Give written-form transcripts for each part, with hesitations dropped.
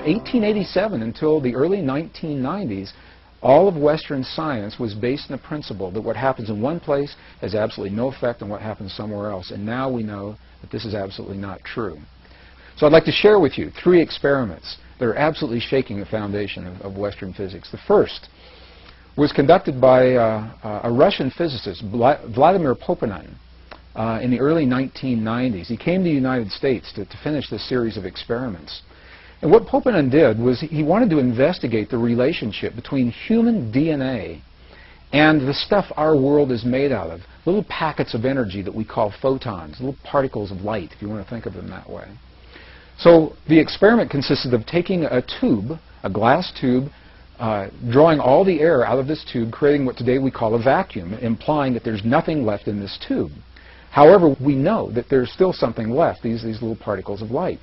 1887 until the early 1990s, all of Western science was based on the principle that what happens in one place has absolutely no effect on what happens somewhere else. And now we know that this is absolutely not true. So I'd like to share with you 3 experiments that are absolutely shaking the foundation of Western physics. The first was conducted by a Russian physicist, Vladimir Poponin, in the early 1990s. He came to the United States to finish this series of experiments. And what Poponin did was he wanted to investigate the relationship between human DNA and the stuff our world is made out of, little packets of energy that we call photons, little particles of light, if you want to think of them that way. So the experiment consisted of taking a tube, a glass tube, drawing all the air out of this tube, creating what today we call a vacuum, implying that there's nothing left in this tube. However, we know that there's still something left, these little particles of light.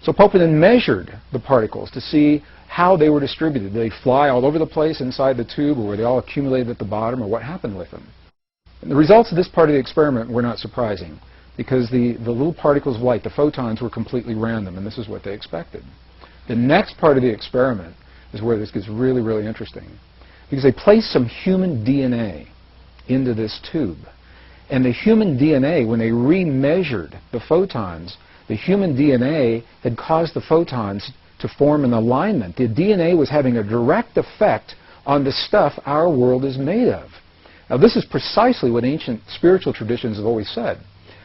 So Poponin measured the particles to see how they were distributed. Did they fly all over the place inside the tube, or were they all accumulated at the bottom, or what happened with them? And the results of this part of the experiment were not surprising, because the little particles of light, the photons, were completely random, and this is what they expected. The next part of the experiment is where this gets really, really interesting, because they placed some human DNA into this tube. And the human DNA, when they remeasured the photons, the human DNA had caused the photons to form an alignment. The DNA was having a direct effect on the stuff our world is made of. Now, this is precisely what ancient spiritual traditions have always said,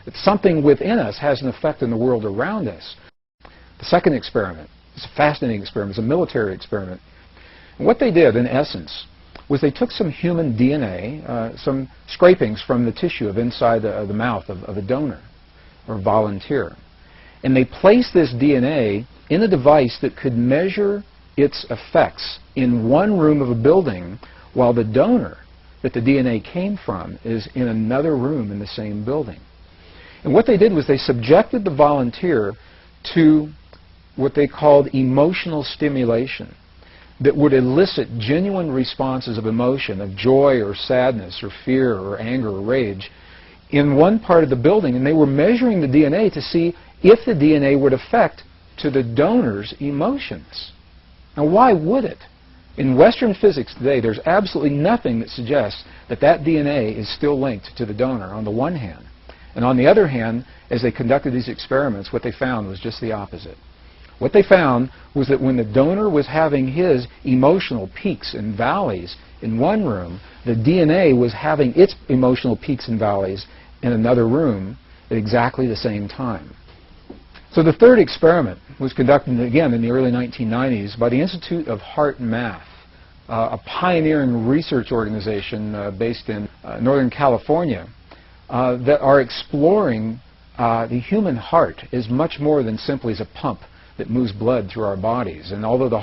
that something within us has an effect on the world around us. The second experiment is a fascinating experiment. It's a military experiment. And what they did, in essence, was they took some human DNA, some scrapings from the tissue of inside the mouth of a donor or volunteer, and they placed this DNA in a device that could measure its effects in one room of a building, while the donor that the DNA came from is in another room in the same building. And what they did was they subjected the volunteer to what they called emotional stimulation that would elicit genuine responses of emotion, of joy or sadness or fear or anger or rage in one part of the building. And they were measuring the DNA to see if the DNA would affect to the donor's emotions. Now, why would it? In Western physics today, there's absolutely nothing that suggests that that DNA is still linked to the donor, on the one hand. And on the other hand, as they conducted these experiments, what they found was just the opposite. What they found was that when the donor was having his emotional peaks and valleys in one room, the DNA was having its emotional peaks and valleys in another room at exactly the same time. So the third experiment was conducted, again, in the early 1990s by the Institute of Heart and Math, a pioneering research organization based in Northern California that are exploring the human heart as much more than simply as a pump that moves blood through our bodies. And although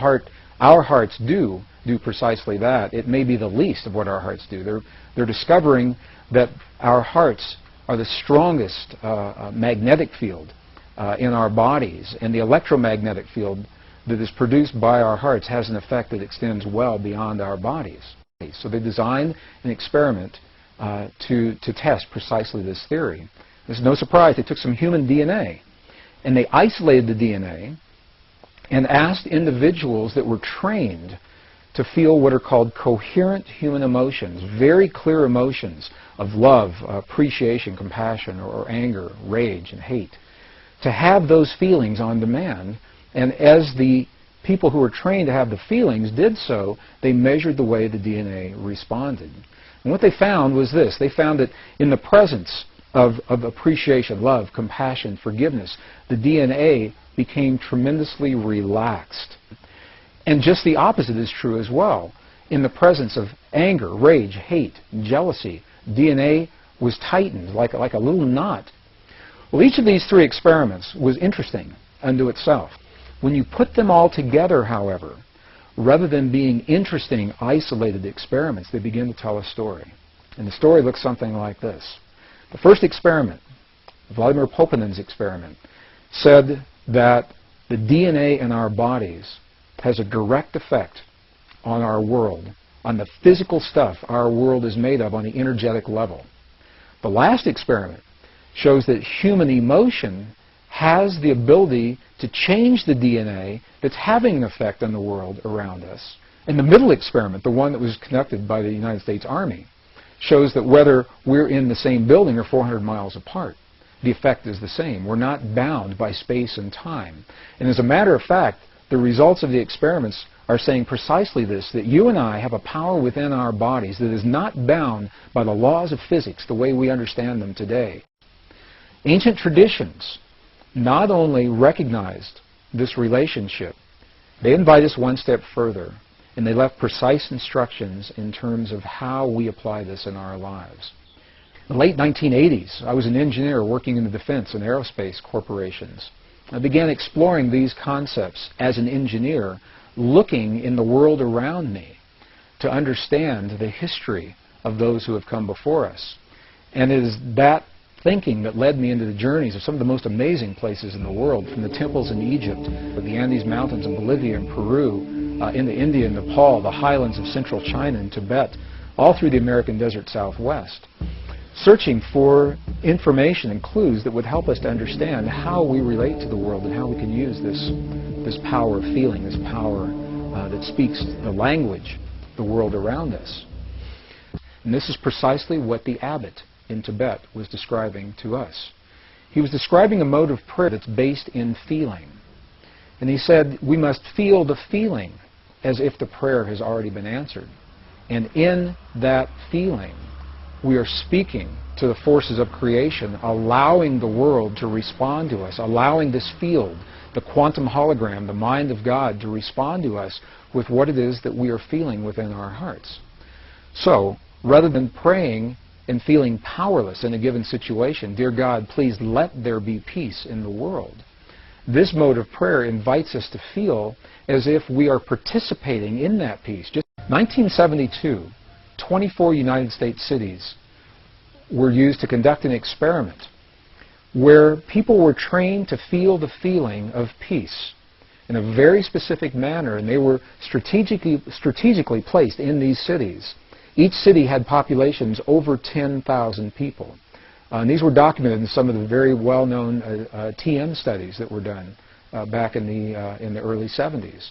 our hearts do precisely that, it may be the least of what our hearts do. They're discovering that our hearts are the strongest magnetic field in our bodies, and the electromagnetic field that is produced by our hearts has an effect that extends well beyond our bodies. So they designed an experiment to test precisely this theory. There's no surprise. They took some human DNA and they isolated the DNA and asked individuals that were trained to feel what are called coherent human emotions, very clear emotions of love, appreciation, compassion, or anger, rage, and hate, to have those feelings on demand. And as the people who were trained to have the feelings did so, they measured the way the DNA responded. And what they found was this. They found that in the presence of appreciation, love, compassion, forgiveness, the DNA became tremendously relaxed. And just the opposite is true as well. In the presence of anger, rage, hate, jealousy, DNA was tightened like a little knot. Well, each of these three experiments was interesting unto itself. When you put them all together, however, rather than being interesting, isolated experiments, they begin to tell a story. And the story looks something like this. The first experiment, Vladimir Poponin's experiment, said that the DNA in our bodies has a direct effect on our world, on the physical stuff our world is made of on the energetic level. The last experiment shows that human emotion has the ability to change the DNA that's having an effect on the world around us. And the middle experiment, the one that was conducted by the United States Army, shows that whether we're in the same building or 400 miles apart, the effect is the same. We're not bound by space and time. And as a matter of fact, the results of the experiments are saying precisely this, that you and I have a power within our bodies that is not bound by the laws of physics the way we understand them today. Ancient traditions not only recognized this relationship, they invite us one step further, and they left precise instructions in terms of how we apply this in our lives. In the late 1980s, I was an engineer working in the defense and aerospace corporations. I began exploring these concepts as an engineer, looking in the world around me to understand the history of those who have come before us. And it is that thinking that led me into the journeys of some of the most amazing places in the world, from the temples in Egypt, the Andes Mountains in Bolivia and Peru, into India and Nepal, the highlands of central China and Tibet, all through the American desert Southwest, searching for information and clues that would help us to understand how we relate to the world and how we can use this power of feeling, this power that speaks the language, the world around us. And this is precisely what the abbot in Tibet was describing to us. He was describing a mode of prayer that's based in feeling. And he said we must feel the feeling as if the prayer has already been answered. And in that feeling, we are speaking to the forces of creation, allowing the world to respond to us, allowing this field, the quantum hologram, the mind of God, to respond to us with what it is that we are feeling within our hearts. So, rather than praying and feeling powerless in a given situation, dear God, please let there be peace in the world, this mode of prayer invites us to feel as if we are participating in that peace. Just 1972, 24 United States cities were used to conduct an experiment where people were trained to feel the feeling of peace in a very specific manner, and they were strategically placed in these cities. Each city had populations over 10,000 people. And these were documented in some of the very well-known TM studies that were done back in the early 70s.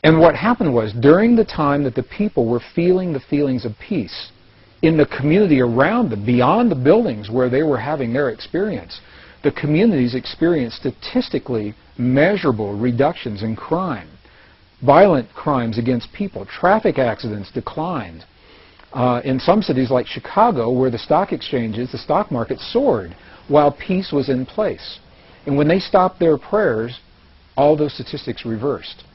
And what happened was, during the time that the people were feeling the feelings of peace, in the community around them, beyond the buildings where they were having their experience, the communities experienced statistically measurable reductions in crime. Violent crimes against people, traffic accidents declined. In some cities like Chicago, where the stock exchanges, the stock market soared while peace was in place. And when they stopped their prayers, all those statistics reversed.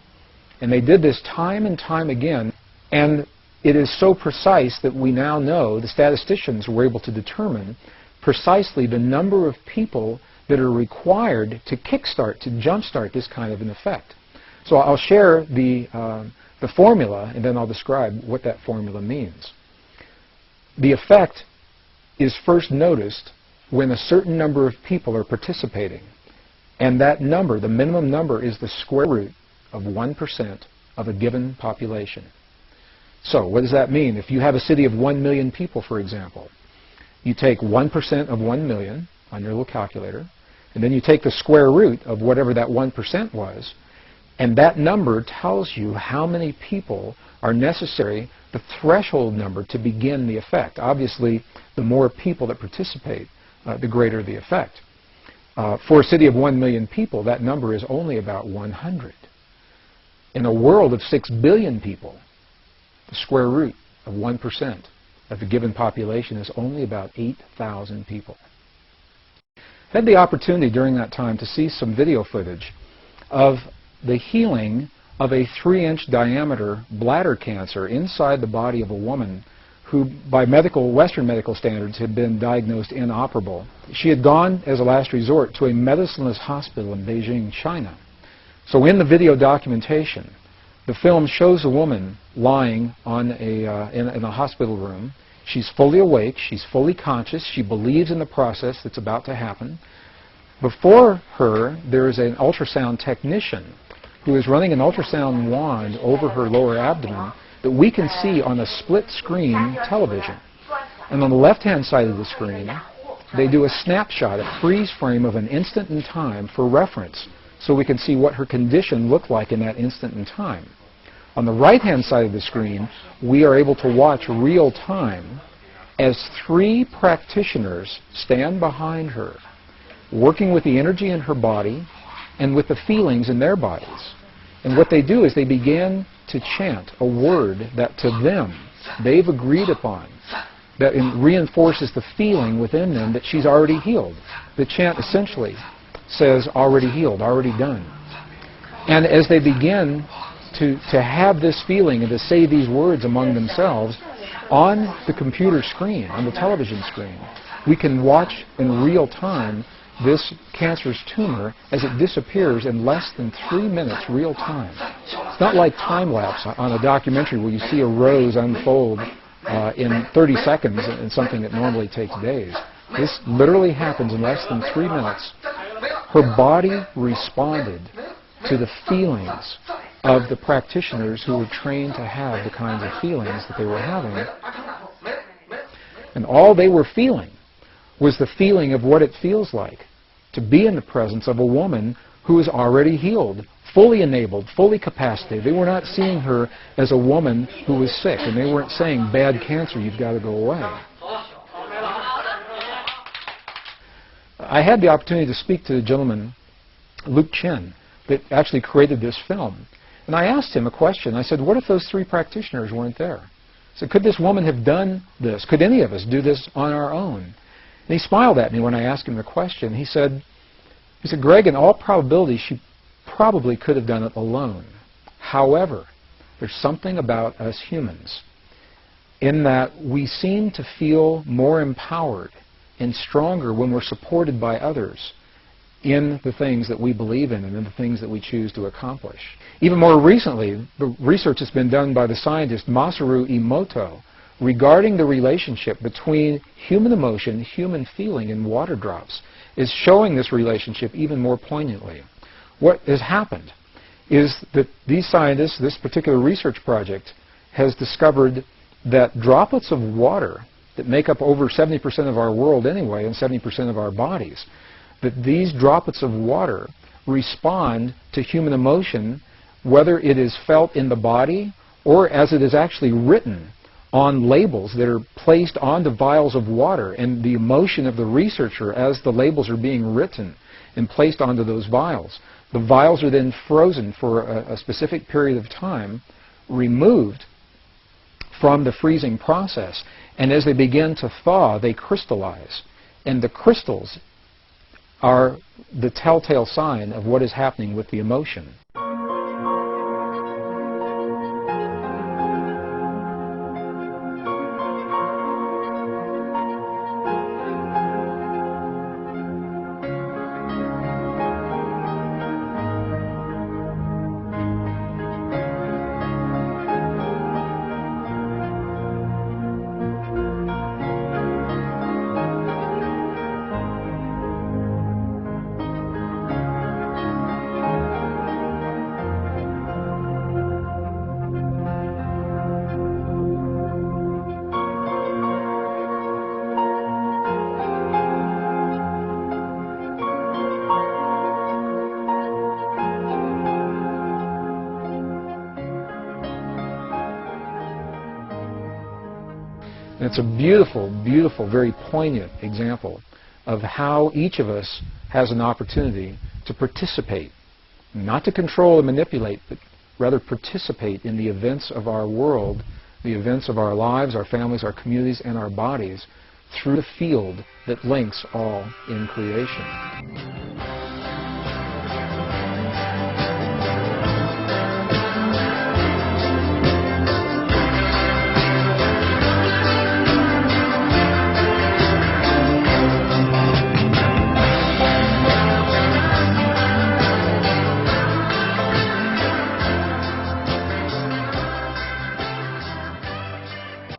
And they did this time and time again. And it is so precise that we now know, the statisticians were able to determine precisely the number of people that are required to kickstart, to jumpstart this kind of an effect. So I'll share the formula, and then I'll describe what that formula means. The effect is first noticed when a certain number of people are participating. And that number, the minimum number, is the square root of 1% of a given population. So what does that mean? If you have a city of 1 million people, for example, you take 1% of 1 million on your little calculator, and then you take the square root of whatever that 1% was, and that number tells you how many people are necessary, the threshold number, to begin the effect. Obviously, the more people that participate, the greater the effect. For a city of 1 million people, that number is only about 100. In a world of 6 billion people, the square root of 1% of a given population is only about 8,000 people. I had the opportunity during that time to see some video footage of the healing of a 3-inch diameter bladder cancer inside the body of a woman who, by Western medical standards, had been diagnosed inoperable. She had gone, as a last resort, to a medicineless hospital in Beijing, China. So in the video documentation, the film shows a woman lying on in a hospital room. She's fully awake, she's fully conscious, she believes in the process that's about to happen. Before her, there is an ultrasound technician who is running an ultrasound wand over her lower abdomen that we can see on a split-screen television. And on the left-hand side of the screen, they do a snapshot, a freeze frame of an instant in time for reference, so we can see what her condition looked like in that instant in time. On the right-hand side of the screen, we are able to watch real time as 3 practitioners stand behind her, working with the energy in her body and with the feelings in their bodies. And what they do is they begin to chant a word that to them they've agreed upon, that reinforces the feeling within them that she's already healed. The chant essentially says already healed, already done. And as they begin to have this feeling and to say these words among themselves, on the computer screen, on the television screen, we can watch in real time this cancerous tumor as it disappears in less than 3 minutes real time. It's not like time-lapse on a documentary where you see a rose unfold in 30 seconds in something that normally takes days. This literally happens in less than 3 minutes. Her body responded to the feelings of the practitioners who were trained to have the kinds of feelings that they were having. And all they were feeling was the feeling of what it feels like to be in the presence of a woman who is already healed, fully enabled, fully capacitated. They were not seeing her as a woman who was sick, and they weren't saying, bad cancer, you've got to go away. I had the opportunity to speak to the gentleman, Luke Chen, that actually created this film. And I asked him a question. I said, what if those 3 practitioners weren't there? I said, could this woman have done this? Could any of us do this on our own? And he smiled at me when I asked him the question. He said, Gregg, in all probability, she probably could have done it alone. However, there's something about us humans in that we seem to feel more empowered and stronger when we're supported by others in the things that we believe in and in the things that we choose to accomplish. Even more recently, the research has been done by the scientist Masaru Emoto regarding the relationship between human emotion, human feeling, and water drops is showing this relationship even more poignantly. What has happened is that these scientists, this particular research project, has discovered that droplets of water that make up over 70% of our world anyway and 70% of our bodies, that these droplets of water respond to human emotion, whether it is felt in the body or as it is actually written on labels that are placed onto vials of water, and the emotion of the researcher as the labels are being written and placed onto those vials. The vials are then frozen for a specific period of time, removed from the freezing process, and as they begin to thaw, they crystallize. And the crystals are the telltale sign of what is happening with the emotion. And it's a beautiful, beautiful, very poignant example of how each of us has an opportunity to participate, not to control and manipulate, but rather participate in the events of our world, the events of our lives, our families, our communities, and our bodies through the field that links all in creation.